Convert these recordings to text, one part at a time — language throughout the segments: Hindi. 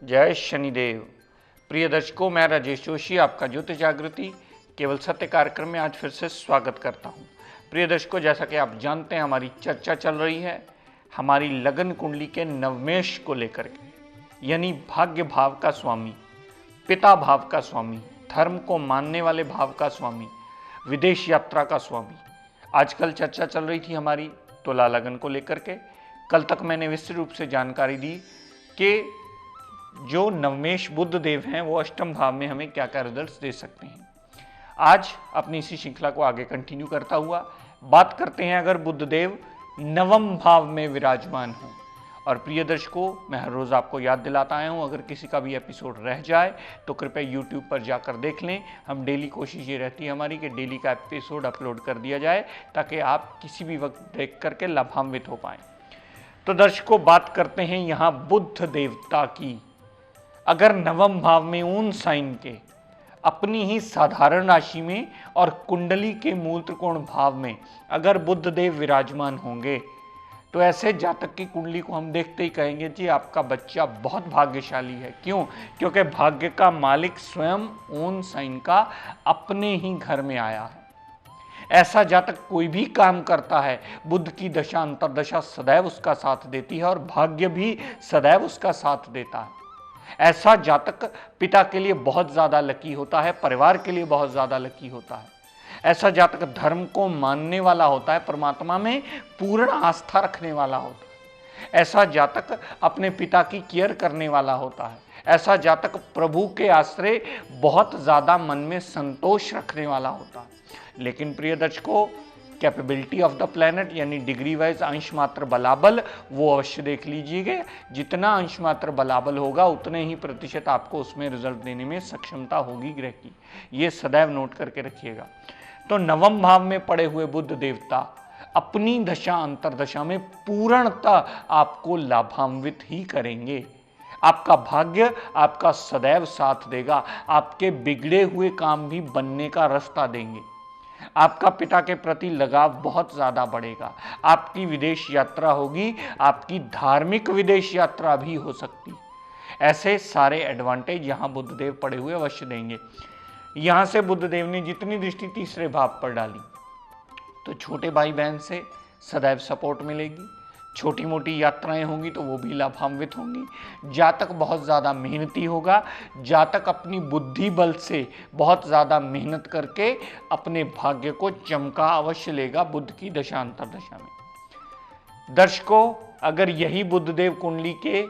जय शनिदेव। प्रिय दर्शकों, मैं राजेश जोशी आपका ज्योतिष जागृति केवल सत्य कार्यक्रम में आज फिर से स्वागत करता हूं। प्रिय दर्शकों, जैसा कि आप जानते हैं हमारी चर्चा चल रही है हमारी लगन कुंडली के नवमेश को लेकर के, यानी भाग्य भाव का स्वामी, पिता भाव का स्वामी, धर्म को मानने वाले भाव का स्वामी, विदेश यात्रा का स्वामी। आजकल चर्चा चल रही थी हमारी तुला लगन को लेकर के। कल तक मैंने विस्तृत रूप से जानकारी दी कि जो नवमेश बुध देव हैं वो अष्टम भाव में हमें क्या क्या रिजल्ट्स दे सकते हैं। आज अपनी इसी श्रृंखला को आगे कंटिन्यू करता हुआ बात करते हैं अगर बुध देव नवम भाव में विराजमान हो। और प्रिय दर्शकों, मैं हर रोज आपको याद दिलाता आया हूं, अगर किसी का भी एपिसोड रह जाए तो कृपया यूट्यूब पर जाकर देख लें। हम डेली कोशिश ये रहती है हमारी कि डेली का एपिसोड अपलोड कर दिया जाए ताकि आप किसी भी वक्त देख करके लाभान्वित हो पाएं। तो दर्शकों, बात करते हैं यहाँ बुध देवता की। अगर नवम भाव में ऊन साइन के अपनी ही साधारण राशि में और कुंडली के मूल त्रिकोण भाव में अगर बुध देव विराजमान होंगे तो ऐसे जातक की कुंडली को हम देखते ही कहेंगे जी आपका बच्चा बहुत भाग्यशाली है। क्यों? क्योंकि भाग्य का मालिक स्वयं ऊन साइन का अपने ही घर में आया है। ऐसा जातक कोई भी काम करता है, बुध की दशा अंतरदशा सदैव उसका साथ देती है और भाग्य भी सदैव उसका साथ देता है। ऐसा जातक पिता के लिए बहुत ज्यादा लकी होता है, परिवार के लिए बहुत ज्यादा लकी होता है। ऐसा जातक धर्म को मानने वाला होता है, परमात्मा में पूर्ण आस्था रखने वाला होता है। ऐसा जातक अपने पिता की केयर करने वाला होता है। ऐसा जातक प्रभु के आश्रय बहुत ज्यादा मन में संतोष रखने वाला होता है। लेकिन प्रिय दर्शकों, कैपेबिलिटी ऑफ द प्लैनेट यानी डिग्री वाइज अंश मात्र बलाबल वो अवश्य देख लीजिएगा। जितना अंश मात्र बलाबल होगा उतने ही प्रतिशत आपको उसमें रिजल्ट देने में सक्षमता होगी ग्रह की। ये सदैव नोट करके रखिएगा। तो नवम भाव में पड़े हुए बुध देवता अपनी दशा अंतरदशा में पूर्णतः आपको लाभान्वित ही करेंगे। आपका भाग्य आपका सदैव साथ देगा। आपके बिगड़े हुए काम भी बनने का रास्ता देंगे। आपका पिता के प्रति लगाव बहुत ज्यादा बढ़ेगा। आपकी विदेश यात्रा होगी, आपकी धार्मिक विदेश यात्रा भी हो सकती। ऐसे सारे एडवांटेज यहां बुधदेव पड़े हुए अवश्य देंगे। यहां से बुधदेव ने जितनी दृष्टि तीसरे भाव पर डाली तो छोटे भाई बहन से सदैव सपोर्ट मिलेगी। छोटी मोटी यात्राएं होंगी तो वो भी लाभान्वित होंगी। जातक बहुत ज़्यादा मेहनती होगा। जातक अपनी बुद्धि बल से बहुत ज़्यादा मेहनत करके अपने भाग्य को चमका अवश्य लेगा बुध की दशा अंतरदशा में। दर्शकों, अगर यही बुधदेव कुंडली के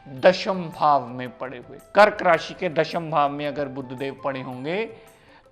दशम भाव में पड़े हुए, कर्क राशि के दशम भाव में अगर बुधदेव पड़े होंगे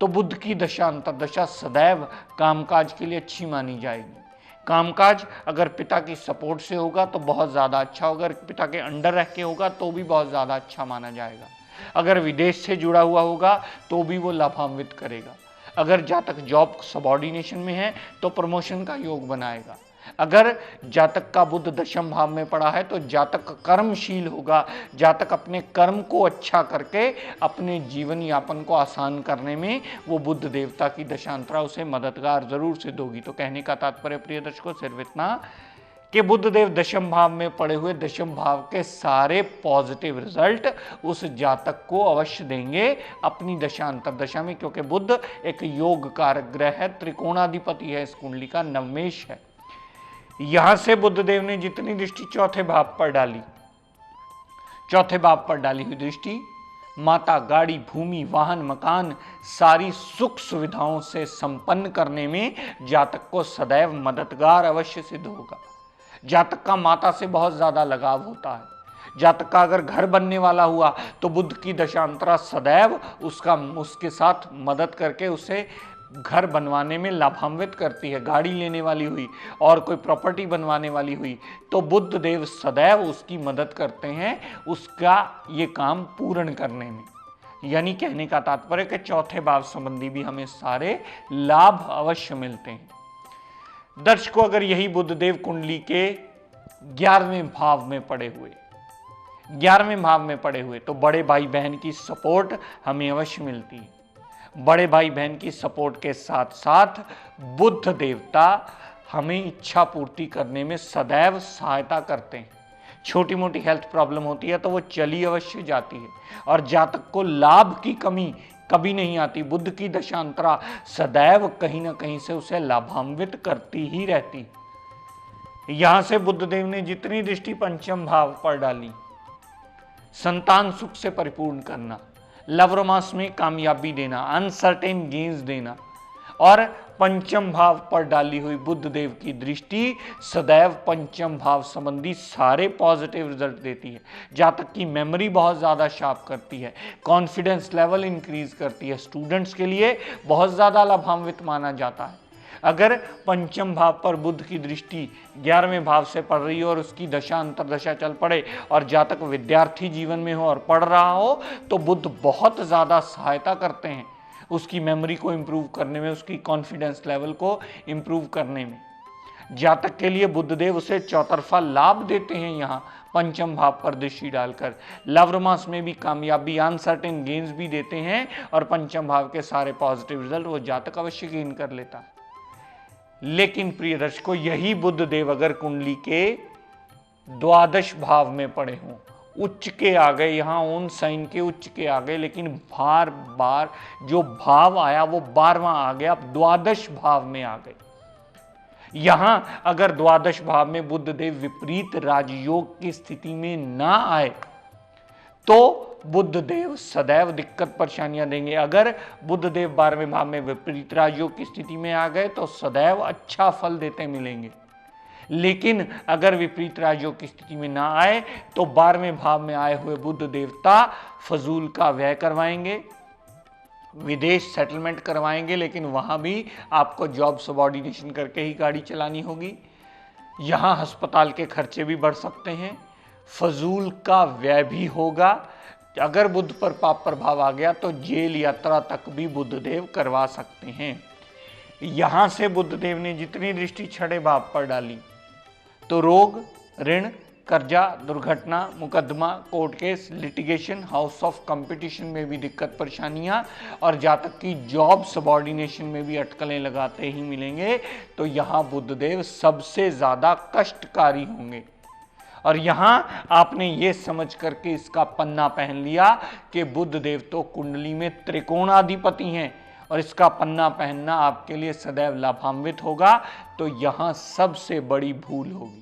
तो बुध की दशा अंतरदशा सदैव कामकाज के लिए अच्छी मानी जाएगी। कामकाज अगर पिता की सपोर्ट से होगा तो बहुत ज़्यादा अच्छा होगा। अगर पिता के अंडर रह के होगा तो भी बहुत ज़्यादा अच्छा माना जाएगा। अगर विदेश से जुड़ा हुआ होगा तो भी वो लाभान्वित करेगा। अगर जातक जॉब सबऑर्डिनेशन में है तो प्रमोशन का योग बनाएगा। अगर जातक का बुध दशम भाव में पड़ा है तो जातक कर्मशील होगा। जातक अपने कर्म को अच्छा करके अपने जीवन यापन को आसान करने में वो बुध देवता की दशांतरा उसे मददगार जरूर सिद्ध होगी। तो कहने का तात्पर्य प्रिय दर्शकों सिर्फ इतना कि बुध देव दशम भाव में पड़े हुए दशम भाव के सारे पॉजिटिव रिजल्ट उस जातक को अवश्य देंगे अपनी दशा अंतरदशा में, क्योंकि बुध एक योग कारक ग्रह है, त्रिकोणाधिपति है, इस कुंडली का नवमेश है। यहां से बुधदेव ने जितनी दृष्टि चौथे भाव पर डाली, चौथे भाव पर डाली हुई दृष्टि माता, गाड़ी, भूमि, वाहन, मकान सारी सुख सुविधाओं से संपन्न करने में जातक को सदैव मददगार अवश्य सिद्ध होगा। जातक का माता से बहुत ज्यादा लगाव होता है। जातक का अगर घर बनने वाला हुआ तो बुध की दशांतरा सदैव उसके साथ मदद करके उसे घर बनवाने में लाभान्वित करती है। गाड़ी लेने वाली हुई और कोई प्रॉपर्टी बनवाने वाली हुई तो बुध देव सदैव उसकी मदद करते हैं उसका ये काम पूर्ण करने में। यानी कहने का तात्पर्य कि चौथे भाव संबंधी भी हमें सारे लाभ अवश्य मिलते हैं। दर्शकों, अगर यही बुधदेव कुंडली के 11वें भाव में पड़े हुए, 11वें भाव में पड़े हुए तो बड़े भाई बहन की सपोर्ट हमें अवश्य मिलती है। बड़े भाई बहन की सपोर्ट के साथ साथ बुध देवता हमें इच्छा पूर्ति करने में सदैव सहायता करते हैं। छोटी मोटी हेल्थ प्रॉब्लम होती है तो वो चली अवश्य जाती है, और जातक को लाभ की कमी कभी नहीं आती। बुध की दशांतरा सदैव कहीं ना कहीं से उसे लाभान्वित करती ही रहती। यहां से बुद्धदेव ने जितनी दृष्टि पंचम भाव पर डाली, संतान सुख से परिपूर्ण करना, लव रोमांस में कामयाबी देना, अनसर्टेन गेन्स देना, और पंचम भाव पर डाली हुई बुध देव की दृष्टि सदैव पंचम भाव संबंधी सारे पॉजिटिव रिजल्ट देती है। जातक की मेमोरी बहुत ज़्यादा शार्प करती है, कॉन्फिडेंस लेवल इंक्रीज करती है, स्टूडेंट्स के लिए बहुत ज़्यादा लाभान्वित माना जाता है। अगर पंचम भाव पर बुध की दृष्टि 11वें भाव से पड़ रही हो और उसकी दशा अंतरदशा चल पड़े और जातक विद्यार्थी जीवन में हो और पढ़ रहा हो, तो बुध बहुत ज़्यादा सहायता करते हैं उसकी मेमोरी को इम्प्रूव करने में, उसकी कॉन्फिडेंस लेवल को इम्प्रूव करने में। जातक के लिए बुधदेव उसे चौतरफा लाभ देते हैं यहाँ पंचम भाव पर दृष्टि डालकर। लव रोमांस में भी कामयाबी, अनसर्टेन गेन्स भी देते हैं, और पंचम भाव के सारे पॉजिटिव रिजल्ट वो जातक अवश्य गेन कर लेता है। लेकिन प्रिय दर्शकों, यही बुधदेव अगर कुंडली के द्वादश भाव में पड़े हों, उच्च के आ गए, यहाँ उन साइन के उच्च के आ गए, लेकिन बार बार जो भाव आया वो 12वां आ गया, अब द्वादश भाव में आ गए। यहां अगर द्वादश भाव में बुधदेव विपरीत राजयोग की स्थिति में ना आए तो बुधदेव सदैव दिक्कत परेशानियां देंगे। अगर बुधदेव 12वें भाव में विपरीत राजयोग की स्थिति में आ गए तो सदैव अच्छा फल देते मिलेंगे। लेकिन अगर विपरीत राजयोग की स्थिति में ना आए तो 12वें भाव में आए हुए बुध देवता फजूल का व्यय करवाएंगे, विदेश सेटलमेंट करवाएंगे, लेकिन वहां भी आपको जॉब सबॉर्डिनेशन करके ही गाड़ी चलानी होगी। यहां अस्पताल के खर्चे भी बढ़ सकते हैं, फजूल का व्यय भी होगा। अगर बुध पर पाप प्रभाव आ गया तो जेल यात्रा तक भी बुधदेव करवा सकते हैं। यहां से बुधदेव ने जितनी दृष्टि छठे भाव पर डाली तो रोग, ऋण, कर्जा, दुर्घटना, मुकदमा, court case, litigation, house of competition में भी दिक्कत परेशानियां, और जातक की जॉब सबॉर्डिनेशन में भी अटकलें लगाते ही मिलेंगे। तो यहां बुधदेव सबसे ज्यादा कष्टकारी होंगे। और यहां आपने ये समझ करके इसका पन्ना पहन लिया कि बुधदेव तो कुंडली में त्रिकोणाधिपति हैं और इसका पन्ना पहनना आपके लिए सदैव लाभान्वित होगा, तो यहां सबसे बड़ी भूल होगी।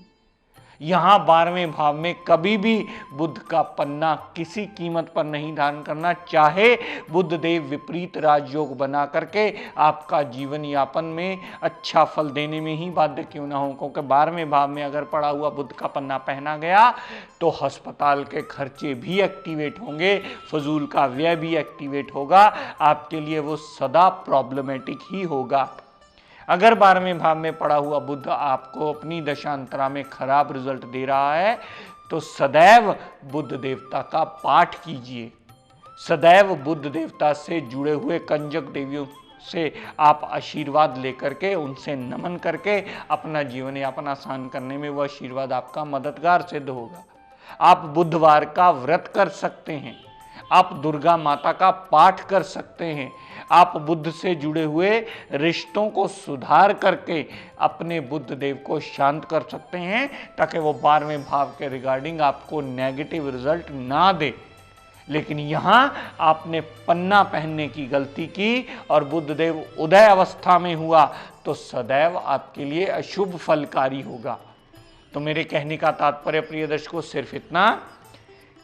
यहां 12वें भाव में कभी भी बुध का पन्ना किसी कीमत पर नहीं धारण करना, चाहे बुधदेव विपरीत राजयोग बना करके आपका जीवन यापन में अच्छा फल देने में ही बाध्य क्यों ना हो। क्योंकि 12वें भाव में अगर पड़ा हुआ बुध का पन्ना पहना गया तो अस्पताल के खर्चे भी एक्टिवेट होंगे, फजूल का व्यय भी एक्टिवेट होगा, आपके लिए वो सदा प्रॉब्लमेटिक ही होगा। अगर 12वें भाव में पड़ा हुआ बुध आपको अपनी दशांतरा में खराब रिजल्ट दे रहा है तो सदैव बुध देवता का पाठ कीजिए। सदैव बुध देवता से जुड़े हुए कंजक देवियों से आप आशीर्वाद लेकर के, उनसे नमन करके अपना जीवन यापन आसान करने में वह आशीर्वाद आपका मददगार सिद्ध होगा। आप बुधवार का व्रत कर सकते हैं, आप दुर्गा माता का पाठ कर सकते हैं, आप बुध से जुड़े हुए रिश्तों को सुधार करके अपने बुध देव को शांत कर सकते हैं, ताकि वो 12वें भाव के रिगार्डिंग आपको नेगेटिव रिजल्ट ना दे। लेकिन यहां आपने पन्ना पहनने की गलती की और बुध देव उदय अवस्था में हुआ तो सदैव आपके लिए अशुभ फलकारी होगा। तो मेरे कहने का तात्पर्य प्रिय दर्शकों सिर्फ इतना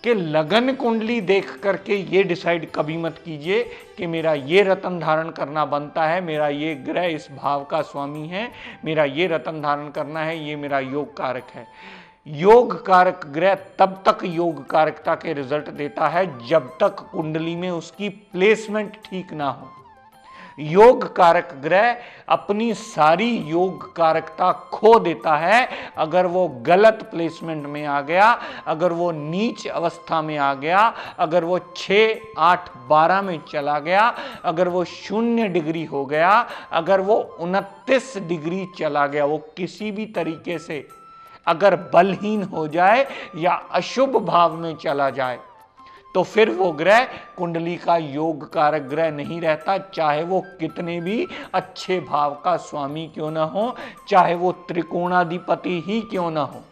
कि लगन कुंडली देख करके ये डिसाइड कभी मत कीजिए कि मेरा ये रत्न धारण करना बनता है, मेरा ये ग्रह इस भाव का स्वामी है, मेरा ये रत्न धारण करना है, ये मेरा योग कारक है। योग कारक ग्रह तब तक योग कारकता के रिजल्ट देता है जब तक कुंडली में उसकी प्लेसमेंट ठीक ना हो। योग कारक ग्रह अपनी सारी योग कारकता खो देता है अगर वो गलत प्लेसमेंट में आ गया, अगर वो नीच अवस्था में आ गया, अगर वो 6, 8, 12 में चला गया, अगर वो 0 डिग्री हो गया, अगर वो 29 डिग्री चला गया, वो किसी भी तरीके से अगर बलहीन हो जाए या अशुभ भाव में चला जाए तो फिर वो ग्रह कुंडली का योग कारक ग्रह नहीं रहता, चाहे वो कितने भी अच्छे भाव का स्वामी क्यों ना हो, चाहे वो त्रिकोणाधिपति ही क्यों ना हो।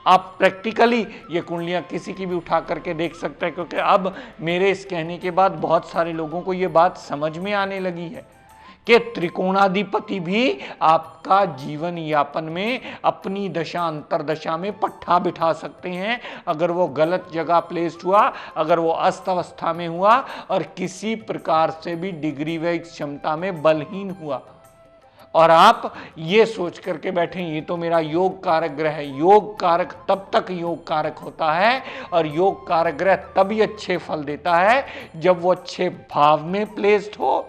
आप प्रैक्टिकली ये कुंडलियां किसी की भी उठा करके देख सकते हैं, क्योंकि अब मेरे इस कहने के बाद बहुत सारे लोगों को ये बात समझ में आने लगी है कि त्रिकोणाधिपति भी आपका जीवन यापन में अपनी दशा अंतरदशा में पट्टा बिठा सकते हैं, अगर वो गलत जगह प्लेस्ड हुआ, अगर वो अस्त अवस्था में हुआ और किसी प्रकार से भी डिग्री व क्षमता में बलहीन हुआ। और आप ये सोच करके बैठे ये तो मेरा योग कारक ग्रह है। योग कारक तब तक योग कारक होता है और योग कारक ग्रह तभी अच्छे फल देता है जब वो अच्छे भाव में प्लेस्ड हो।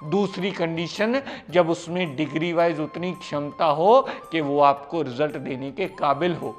दूसरी कंडीशन, जब उसमें डिग्री वाइज उतनी क्षमता हो कि वो आपको रिजल्ट देने के काबिल हो।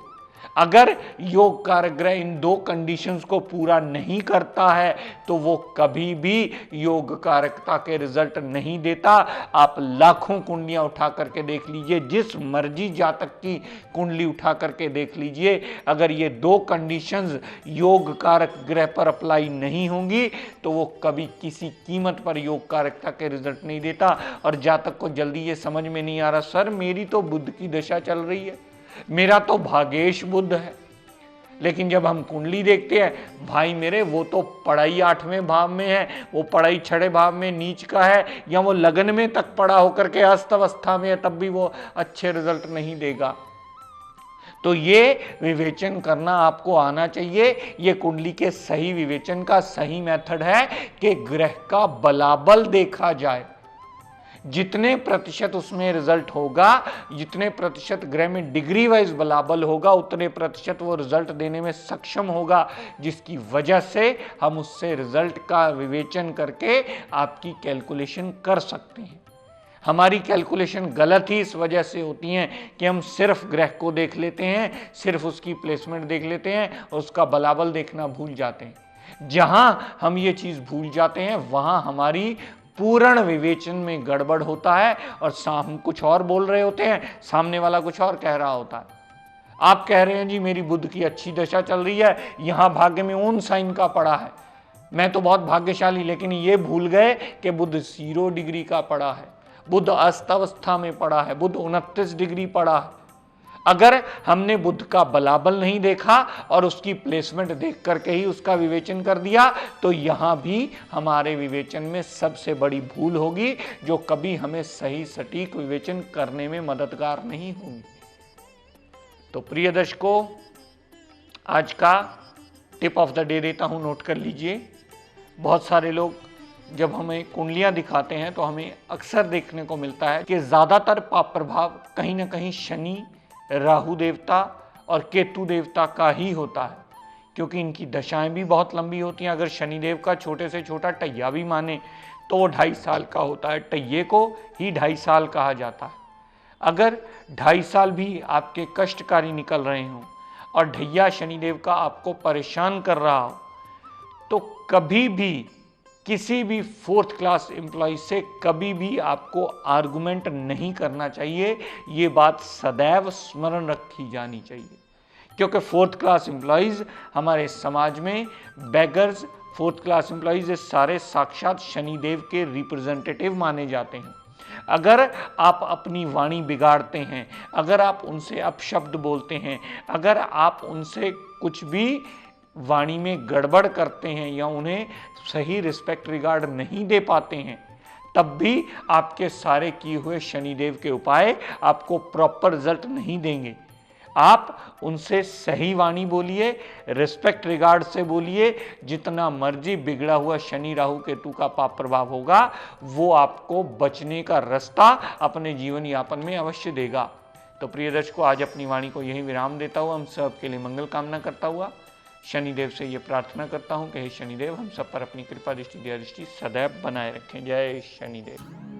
अगर योग कारक ग्रह इन दो कंडीशंस को पूरा नहीं करता है तो वो कभी भी योग कारकता के रिजल्ट नहीं देता। आप लाखों कुंडलियां उठा करके देख लीजिए, जिस मर्जी जातक की कुंडली उठा करके देख लीजिए, अगर ये दो कंडीशंस योग कारक ग्रह पर अप्लाई नहीं होंगी तो वो कभी किसी कीमत पर योग कारकता के रिजल्ट नहीं देता। और जातक को जल्दी ये समझ में नहीं आ रहा, सर मेरी तो बुध की दशा चल रही है, मेरा तो भागेश बुध है। लेकिन जब हम कुंडली देखते हैं, भाई मेरे वो तो पढ़ाई 8वें भाव में है, वो पढ़ाई 6 भाव में नीच का है, या वो लगन में तक पड़ा होकर के अस्त अवस्था में है, तब भी वो अच्छे रिजल्ट नहीं देगा। तो ये विवेचन करना आपको आना चाहिए। ये कुंडली के सही विवेचन का सही मेथड है कि ग्रह का बलाबल देखा जाए। जितने प्रतिशत उसमें रिजल्ट होगा, जितने प्रतिशत ग्रह में डिग्री वाइज बलाबल होगा, उतने प्रतिशत वो रिजल्ट देने में सक्षम होगा, जिसकी वजह से हम उससे रिजल्ट का विवेचन करके आपकी कैलकुलेशन कर सकते हैं। हमारी कैलकुलेशन गलत ही इस वजह से होती हैं कि हम सिर्फ ग्रह को देख लेते हैं, सिर्फ उसकी प्लेसमेंट देख लेते हैं और उसका बलाबल देखना भूल जाते हैं। जहां हम ये चीज भूल जाते हैं वहां हमारी पूर्ण विवेचन में गड़बड़ होता है और हम कुछ और बोल रहे होते हैं, सामने वाला कुछ और कह रहा होता है। आप कह रहे हैं जी मेरी बुध की अच्छी दशा चल रही है, यहां भाग्य में ऊन साइन का पड़ा है, मैं तो बहुत भाग्यशाली, लेकिन ये भूल गए कि बुध 0 डिग्री का पड़ा है, बुध अस्तवस्था में पड़ा है, बुध 29 डिग्री पड़ा है। अगर हमने बुध का बलाबल नहीं देखा और उसकी प्लेसमेंट देख करके ही उसका विवेचन कर दिया तो यहां भी हमारे विवेचन में सबसे बड़ी भूल होगी, जो कभी हमें सही सटीक विवेचन करने में मददगार नहीं होगी। तो प्रिय दर्शकों, आज का टिप ऑफ द डे देता हूं, नोट कर लीजिए। बहुत सारे लोग जब हमें कुंडलियां दिखाते हैं तो हमें अक्सर देखने को मिलता है कि ज्यादातर पाप प्रभाव कहीं ना कहीं शनि, राहु देवता और केतु देवता का ही होता है, क्योंकि इनकी दशाएं भी बहुत लंबी होती हैं। अगर शनिदेव का छोटे से छोटा टैया भी माने तो वो 2.5 साल का होता है, टैये को ही 2.5 साल कहा जाता है। अगर 2.5 साल भी आपके कष्टकारी निकल रहे हों और ढैया शनिदेव का आपको परेशान कर रहा हो तो कभी भी किसी भी 4th क्लास एम्प्लॉय से कभी भी आपको आर्गुमेंट नहीं करना चाहिए। ये बात सदैव स्मरण रखी जानी चाहिए, क्योंकि 4th क्लास एम्प्लॉयज हमारे समाज में बेगर्स, 4th क्लास एम्प्लॉयज ये सारे साक्षात शनिदेव के रिप्रेजेंटेटिव माने जाते हैं। अगर आप अपनी वाणी बिगाड़ते हैं, अगर आप उनसे अपशब्द बोलते हैं, अगर आप उनसे कुछ भी वाणी में गड़बड़ करते हैं या उन्हें सही रिस्पेक्ट रिगार्ड नहीं दे पाते हैं, तब भी आपके सारे किए हुए शनिदेव के उपाय आपको प्रॉपर रिजल्ट नहीं देंगे। आप उनसे सही वाणी बोलिए, रिस्पेक्ट रिगार्ड से बोलिए। जितना मर्जी बिगड़ा हुआ शनि राहु केतु का पाप प्रभाव होगा वो आपको बचने का रास्ता अपने जीवन यापन में अवश्य देगा। तो प्रिय दर्शकों, आज अपनी वाणी को यही विराम देता हुआ हम सब के लिए मंगल कामना करता हुआ शनिदेव से ये प्रार्थना करता हूँ कि हे शनिदेव हम सब पर अपनी कृपा दृष्टि दया दृष्टि सदैव बनाए रखें। जय शनिदेव।